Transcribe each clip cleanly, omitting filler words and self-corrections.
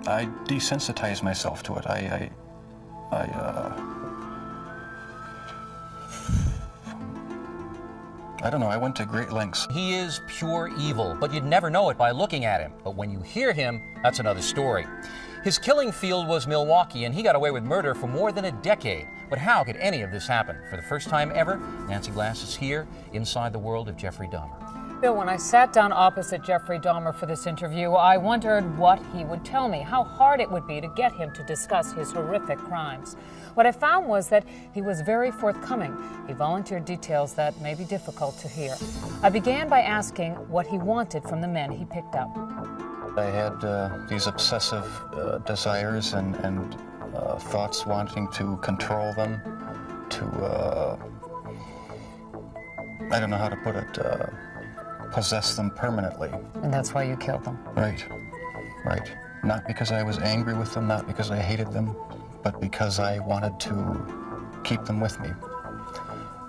I desensitized myself to it. I don't know, I went to great lengths. He is pure evil, but you'd never know it by looking at him. But when you hear him, that's another story. His killing field was Milwaukee, and he got away with murder for more than a decade. But how could any of this happen? For the first time ever, Nancy Glass is here, inside the world of Jeffrey Dahmer. Bill, when I sat down opposite Jeffrey Dahmer for this interview, I wondered what he would tell me, how hard it would be to get him to discuss his horrific crimes. What I found was that he was very forthcoming. He volunteered details that may be difficult to hear. I began by asking what he wanted from the men he picked up. I had these obsessive desires and thoughts wanting to control them, to, I don't know how to put it, possess them permanently. And that's why you killed them? Right. Not because I was angry with them, not because I hated them, but because I wanted to keep them with me.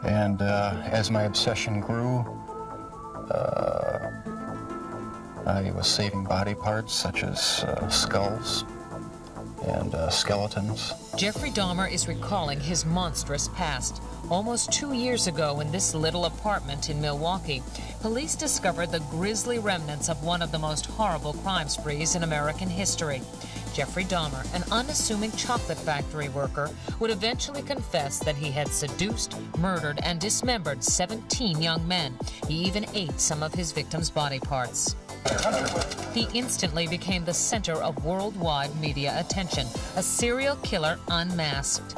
And as my obsession grew, I was saving body parts such as skulls and skeletons. Jeffrey Dahmer is recalling his monstrous past. Almost 2 years ago, in this little apartment in Milwaukee, police discovered the grisly remnants of one of the most horrible crime sprees in American history. Jeffrey Dahmer, an unassuming chocolate factory worker, would eventually confess that he had seduced, murdered, and dismembered 17 young men. He even ate some of his victims' body parts. He instantly became the center of worldwide media attention, a serial killer unmasked.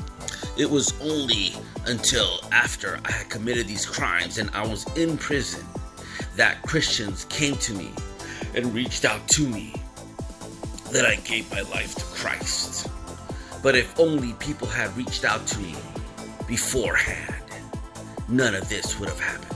It was only until after I had committed these crimes and I was in prison that Christians came to me and reached out to me that I gave my life to Christ. But if only people had reached out to me beforehand, none of this would have happened.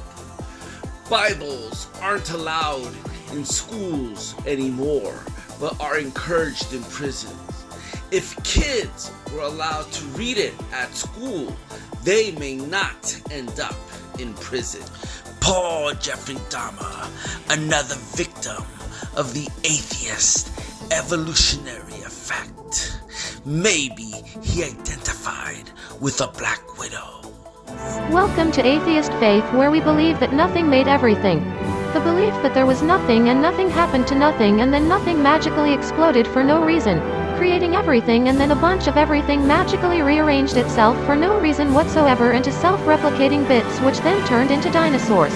Bibles aren't allowed in schools anymore, but are encouraged in prisons. If kids were allowed to read it at school, they may not end up in prison. Poor Jeffrey Dahmer, another victim of the atheist evolutionary effect. Maybe he identified with a black widow. Welcome to Atheist Faith, where we believe that nothing made everything. The belief that there was nothing and nothing happened to nothing and then nothing magically exploded for no reason, creating everything, and then a bunch of everything magically rearranged itself for no reason whatsoever into self-replicating bits, which then turned into dinosaurs.